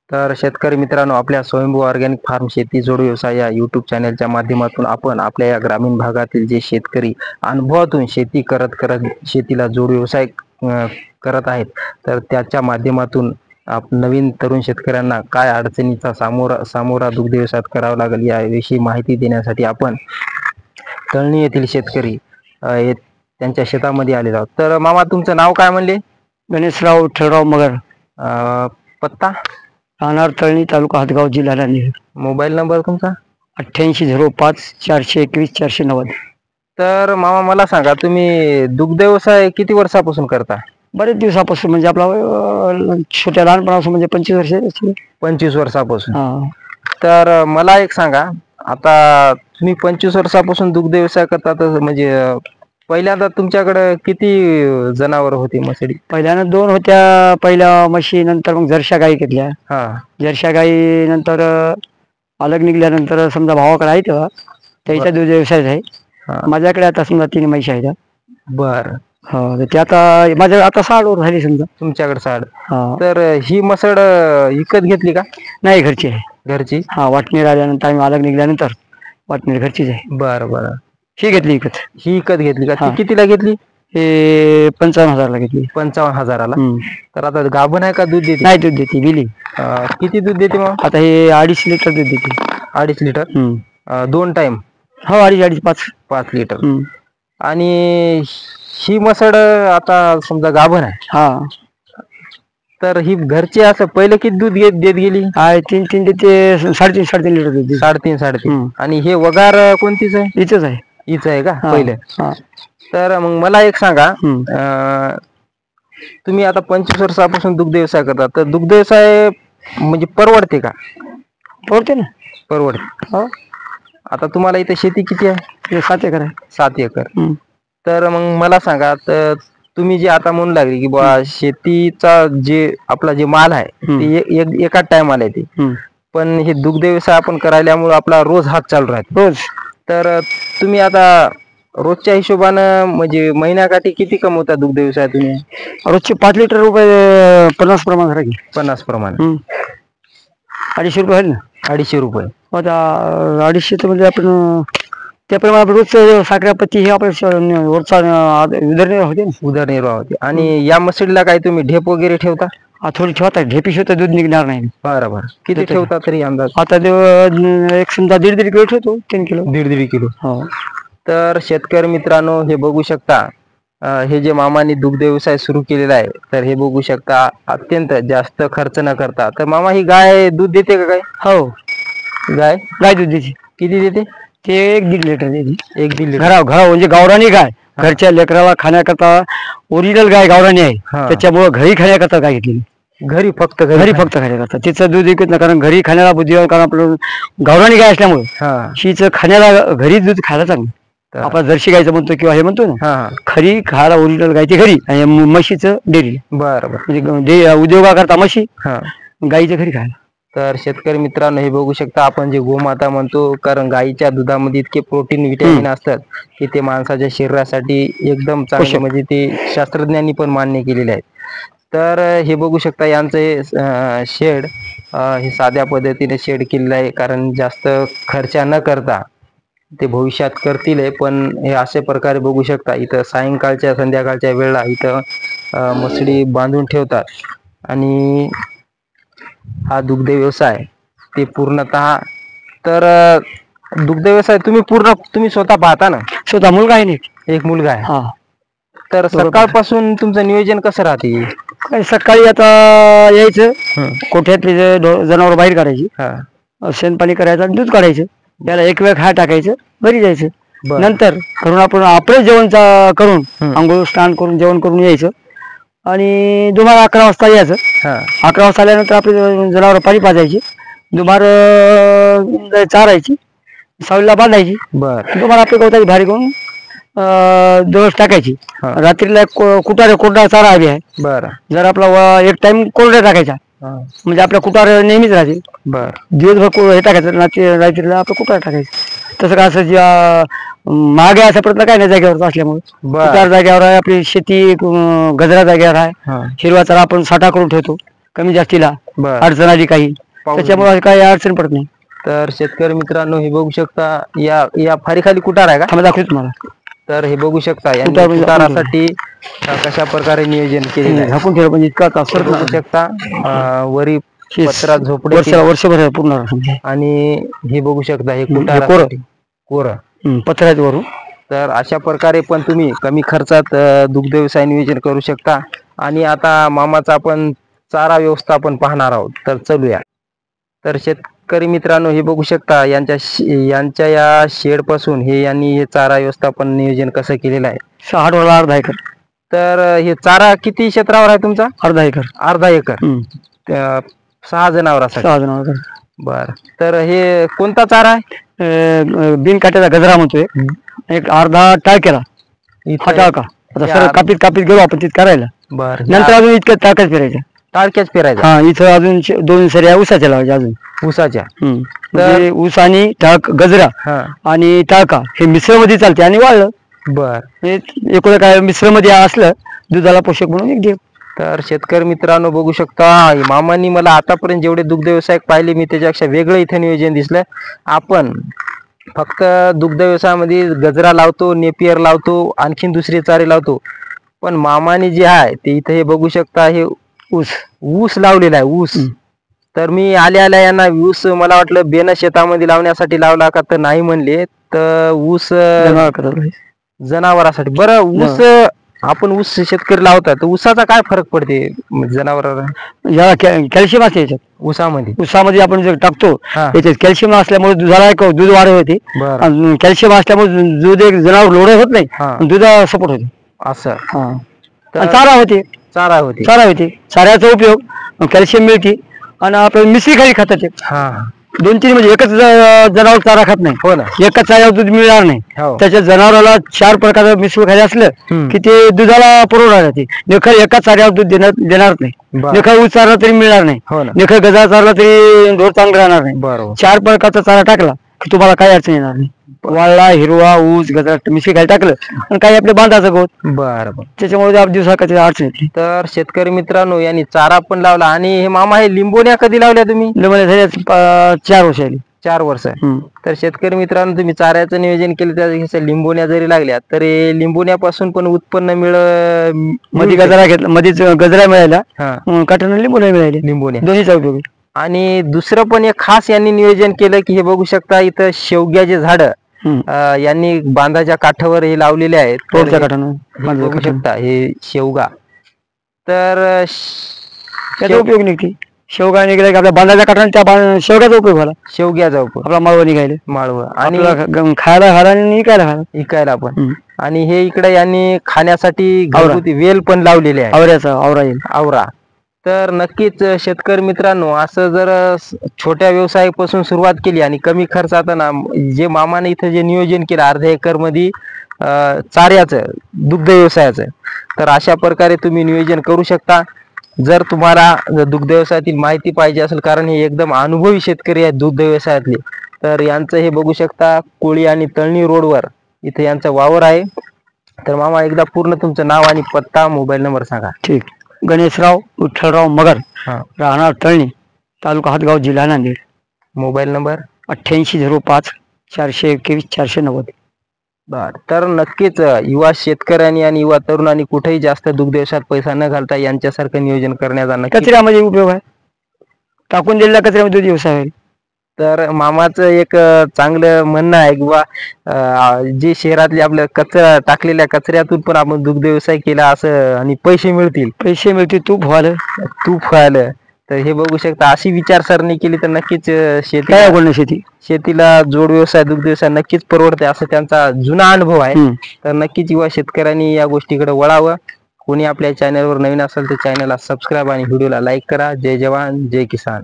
तर शेतकरी मित्रांनो, आपल्या स्वयंभू ऑर्गॅनिक फार्म शेती जोड व्यवसाय या यूट्यूब चॅनलच्या माध्यमातून आपण आपल्या या ग्रामीण भागातील जे शेतकरी अनुभवातून शेती करत करत शेतीला जोड व्यवसाय करत आहेत, तर त्याच्या माध्यमातून नवीन तरुण शेतकऱ्यांना काय अडचणीचा सामोरा दुग्ध व्यवसायात करावा लागेल याविषयी माहिती देण्यासाठी आपण तळणी येथील शेतकरी त्यांच्या शेतामध्ये आलेलो आहोत. तर मामा, तुमचं नाव काय म्हणले? गणेशराव ठेवराव मगर, पत्ता? राहणार तळणी, तालुका हदगाव, जिल्हा नांदेड. मोबाईल नंबर तुमचा? 8805 421 490. तर मामा, मला सांगा, तुम्ही दुग्ध व्यवसाय किती वर्षापासून करता? बरेच दिवसापासून, म्हणजे आपला छोट्या लहानपणापासून, म्हणजे 25 वर्ष. 25 वर्षापासून. हा. तर मला एक सांगा, आता तुम्ही 25 वर्षापासून दुग्ध व्यवसाय करता, तर म्हणजे पहिल्यांदा तुमच्याकडे किती जनावर होती म्हशी? पहिल्यानं 2 होत्या, पहिल्या म्हशी. नंतर मग जर्शा गाई घेतल्या. हा. जर्शा गाई नंतर अलग निघाल्यानंतर समजा भावाकडे आहे तेव्हा त्याचा दूध व्यवसाय आहे. माझ्याकडे आता समजा 3 म्हशी आहेत. बर. हो, ते आता माझ्या आता 6 वर झाली समजा. तुमच्याकडे 6. तर ही म्हसड विकत घेतली का? नाही, घरची आहे. घरची? हा, वाटणीर आल्यानंतर, आम्ही अलग निघाल्यानंतर वाटणीर घरचीच आहे. बरं बरं. ही घेतली विकत. ही विकत घेतली का? ती कितीला घेतली? हे 55,000ला घेतली. 55,000ला? तर आता गाभण आहे का दूध देते? नाही, दूध देते, बिली. किती दूध देते मग? आता हे 2.5 लिटर दूध देते. 2.5 लिटर? 2 टाइम? हो, 2.5 5 लिटर. आणि ही म्हसड आता समजा गाभण आहे, हा, तर ही घरची असं पहिले किती दूध देत गेली? 3 देते, 3.5 लिटर दूध देते. 3.5. आणि हे वगार कोणतीच आहे? हिच आहे. हिच आहे का पहिले? तर मग मला एक सांगा, तुम्ही आता 25 वर्षापासून दुग्ध व्यवसाय करता, तर दुग्ध व्यवसाय म्हणजे परवडते का? परवडते ना. परवडते. आता तुम्हाला इथे शेती किती आहे? 7 एकर आहे. 7 एकर. तर मग मला सांगा, तर तुम्ही जे आता म्हणू लागले की बा शेतीचा जे आपला जे माल आहे ते एकाच टायमाला येते, पण हे दुग्ध व्यवसाय आपण करायल्यामुळे आपला रोज हात चालू राहते रोज. तर तुम्ही आता रोजच्या हिशोबानं म्हणजे महिन्याकाठी किती कमवता दुग्ध व्यवसाय तुम्ही? रोजचे 5 लिटर रुपये 50 प्रमाण राहील. 50 प्रमाण? 250 रुपये आहे ना. 250 रुपये. आता 250 म्हणजे आपण त्याप्रमाणे आपण रोजचं साखरापत्ती हे आपण रोजचा उदरनिर्वाह होते ना. उदरनिर्वाह होते. आणि या मसडीला काय तुम्ही ढेप वगैरे ठेवता? थोडी ठेवता, ढेपी दूध निघणार नाही. बरोबर. किती ठेवता तरी अंदाज? आता एक समजा 1.5 किलो ठेवतो. 3 किलो. 1.5 किलो. हो. तर शेतकरी मित्रांनो, हे बघू शकता, हे जे मामानी दुग्ध व्यवसाय सुरू केलेला आहे, तर हे बघू शकता, अत्यंत जास्त खर्च न करता. तर मामा, ही गाय दूध देते का? काय? हो, गाय दूध देते. किती देते? ते 1.5 लिटर देते. 1.5 लिटर? घरा म्हणजे गावरानी गाय, घरच्या लेकराला खाण्याकरता ओरिजिनल गाय गावरानी आहे, त्याच्यामुळे घरी खाण्याकरता गाय घेतली. घरी फक्त खाण्याकरता तिचं दूध विकत नाही, कारण घरी खाण्याला बुद्धिबळ, कारण आपलं गावरानी गाय असल्यामुळे शीच खाण्याला घरी दूध खायला चांगलं. आपण जर्सी गायचं म्हणतो किंवा हे म्हणतो ना, खरी खायला ओरिजिनल गायची घरी, आणि म्हशीचं डेअरी. बरोबर. म्हणजे उद्योगाकरता म्हशी, गायीचं घरी खायला. तर शेतकरी मित्रांनो, हे बघू शकता, आपण जे गोमाता म्हणतो, कारण गायीच्या दुधामध्ये इतके प्रोटीन, विटॅमिन असतात की ते माणसाच्या शरीरासाठी एकदम चांगले, म्हणजे ते शास्त्रज्ञांनी पण मान्य केलेले आहेत. तर हे बघू शकता, यांचं शेड हे साध्या पद्धतीने शेड केलेलं आहे, कारण जास्त खर्च न करता ते भविष्यात करतील. पण हे अशा प्रकारे बघू शकता, इथं सायंकाळच्या संध्याकाळच्या वेळेला इथं मसडी बांधून ठेवतात. आणि हा दुग्ध व्यवसाय ते पूर्णतः, तर दुग्ध व्यवसाय तुम्ही स्वतः पाहता ना? स्वतः मुलगा आहे, एक मुलगा आहे. तर सकाळपासून तुमचं नियोजन कसं राहते? सकाळी आता यायचं, कोठ्यातली जनावर बाहेर काढायची, शेणपाणी करायचं आणि दूध काढायचं, त्याला एक वेळ खाय टाकायचं, घरी जायचं. नंतर करून आपण आपलं जेवण करून, आंघोळ स्नान करून जेवण करून यायचं, आणि दुपार 11 वाजता यायचं. 11 वाजता आल्यानंतर आपली जनावर पाणी पाजायची, दुपार चारायची, सावलीला बांधायची. दुपार आपली गवताची भारी करून दिवस टाकायची. रात्रीला कोरडा चारा हवी आहे. जर आपला एक टाइम कोरडा टाकायचा, म्हणजे आपल्या कुटार नेहमीच राहते. दिवसभर हे टाकायचं, रात्रीला आपलं कुटार टाकायचं. तसं का असं महाग आहे असा प्रयत्न काय नाही, जागेवर असल्यामुळे. कुटार जागेवर आहे, आपली शेती गजरा जागेवर आहे, हिरवा चारा आपण साठा करून ठेवतो. कमी जास्तीला बर. अडचण आली काही त्याच्यामुळे काही अडचण पडत नाही. तर शेतकरी मित्रांनो हे बघू शकता या फारीखाली कुटार आहे का? थांबा दाखवतो तुम्हाला. तर हे बघू शकता या कुटारासाठी कशा प्रकारे नियोजन केलेलं आहे. झाकून ठेवा म्हणजे इतका तास बघू शकता वरी पत्रा झोपडे वर्षभर पूर्ण. आणि हे बघू शकता हे कुटार कोरं पत्र्यात वरून. तर अशा प्रकारे पण तुम्ही कमी खर्चात दुग्ध व्यवसाय नियोजन करू शकता. आणि आता मामाचा आपण चारा व्यवस्थापन पाहणार आहोत. तर चलूया. तर शेतकरी मित्रांनो हे बघू शकता यांच्या या शेड पासून यांनी हे चारा व्यवस्थापन नियोजन कसं केलेलं आहे. 6 अर्धा एकर. तर हे चारा किती क्षेत्रावर आहे तुमचा? अर्धा एकर. अर्धा एकर. 6 जनावरांसाठी. 6 जनावर. बर. तर हे कोणता चारा आहे? बिनकाट्याचा गजरा म्हणतोय. एक अर्धा टाळक्याला टाळका. आता सर कापीत गेलो आपण तिथ करायला. बर. नंतर अजून इतकं टाळक्याच फिरायचं. टाळक्याच फिरायचं. हा इथं अजून 2 सऱ्या ऊसाच्या लावायच्या अजून. ऊसाच्या. म्हणजे ऊस आणि गजरा आणि टाळका हे मिश्र मध्ये चालते आणि वाळलं. बर. एकूण काय मिश्र मध्ये असलं दुधाला पोषक म्हणून एक देव. तर शेतकरी मित्रांनो बघू शकता मामांनी मला आतापर्यंत जेवढे दुग्ध व्यवसाय पाहिले मी त्याच्यापेक्षा वेगळं इथे नियोजन दिसलं. आपण फक्त दुग्ध व्यवसायामध्ये गजरा लावतो, नेपियर लावतो, आणखीन दुसरे चारे लावतो. पण मामाने जे आहे ते इथे हे बघू शकता हे ऊस लावलेला आहे. ऊस. तर मी आल्या यांना ऊस मला वाटलं बेन शेतामध्ये लावण्यासाठी लावला का, तर नाही म्हणले. तर ऊस जनावरांसाठी. बरं ऊस आपण ऊस शेतकरी लावतात तर ऊसाचा काय फरक पडते जनावरांना? याला कॅल्शियम असते याच्यात. ऊसामध्ये आपण जे टाकतो याच्यात कॅल्शियम असल्यामुळे दुधाला दूध वाढ होते. कॅल्शियम असल्यामुळे दूध एक जनावर लोड होत नाही, दुधाला सपोर्ट होते. असं. चारा होते. चाऱ्याचा उपयोग कॅल्शियम मिळते आणि आपण मिश्री खाली खातात. 2-3 म्हणजे एकच जनावर चारा खात नाही. हो ना. एकाच चाऱ्यावर दूध मिळणार नाही. त्याच्या जनावराला 4 प्रकारचं मिश्र खाली असलं की ते दुधाला पुरवणार ते. नेखर एकाच चाऱ्यावर दूध देणार नाही. नेखर ऊस चारला तरी मिळणार नाही. नेखर गजा चारला तरी ढोर चांगलं राहणार नाही. 4 प्रकारचा चारा टाकला की तुम्हाला काही अडचण येणार नाही. वाळला, हिरवा, ऊस, गजरा मिश्री खाली टाकलं आणि काही आपल्या बांधाचं गवत. बरोबर. त्याच्यामुळे दिवसा काही अडचण येते. तर शेतकरी मित्रांनो यांनी चारा पण लावला. आणि हे मामा हे लिंबोण्या कधी लावल्या तुम्ही? लिंबोण्या झाल्या 4 वर्ष आली. 4 वर्ष. तर शेतकरी मित्रांनो तुम्ही चाऱ्याचं नियोजन केलं त्या लिंबोण्या जरी लागल्या तर लिंबोण्यापासून पण उत्पन्न मध्ये गजरा घेतला, मध्येच गजरा मिळाला, काठाने लिंबोण्या मिळाली. लिंबोण्या दोन्हीचा उपयोग. आणि दुसरं पण एक खास यांनी नियोजन केलं की हे बघू शकता इथं शेवग्याचे झाड यांनी बांधाच्या काठावर हे लावलेले आहेत. बघू शकता हे शेवगा. तर त्याचा उपयोग निघते. शेवगा निघाला की आपल्या बांधाच्या काठाने त्या शेवग्याचा उपयोग झाला. शेवग्याचा उपयोग. आपला माळवं निघाले. माळवं आणि खायला आणि इकायला पण. आणि हे इकडे यांनी खाण्यासाठी घरगुती वेल पण लावलेले आहे. आवरा. तर नक्कीच शेतकरी मित्रांनो असं जर छोट्या व्यवसायापासून सुरुवात केली आणि कमी खर्चात ना जे मामाने इथं जे नियोजन केलं अर्ध्या एकर मध्ये चाऱ्याचं दुग्ध व्यवसायाचं, तर अशा प्रकारे तुम्ही नियोजन करू शकता. जर तुम्हाला दुग्ध व्यवसायातील माहिती पाहिजे असेल, कारण हे एकदम अनुभवी शेतकरी आहेत दुग्ध व्यवसायातले, तर यांचं हे बघू शकता कोळी आणि तळणी रोडवर इथे यांचा वावर आहे. तर मामा एकदा पूर्ण तुमचं नाव आणि पत्ता, मोबाईल नंबर सांगा. ठीक. गणेशराव विठ्ठलराव मगर, राहणार तळणी, तालुका हातगाव, जिल्हा नांदेड. Mobile number 8805 421 490. बर. तर नक्कीच युवा शेतकऱ्यांनी आणि युवा तरुणांनी कुठेही जास्त दुग्ध व्यवसायात पैसा न घालता यांच्यासारखं नियोजन करण्याचा कचऱ्यामध्ये उपयोग आहे. टाकून दिलेल्या कचऱ्यामध्ये दूध व्यवसाय होईल. तर मामाचं एक चांगलं म्हणणं आहे की बा जे शहरातले आपल्या कचरा टाकलेल्या कचऱ्यातून पण आपण दुग्ध व्यवसाय केला असं आणि पैसे मिळतील. तूप व्हायला. तर हे बघू शकता अशी विचारसरणी केली तर नक्कीच शेतीला जोड व्यवसाय दुग्ध व्यवसाय नक्कीच परवडते असं त्यांचा जुना अनुभव आहे. तर नक्कीच युवा शेतकऱ्यांनी या गोष्टीकडे वळावं. कोणी आपल्या चॅनलवर नवीन असेल तर चॅनलला सबस्क्राईब आणि व्हिडिओला लाईक करा. जय जवान जय किसान.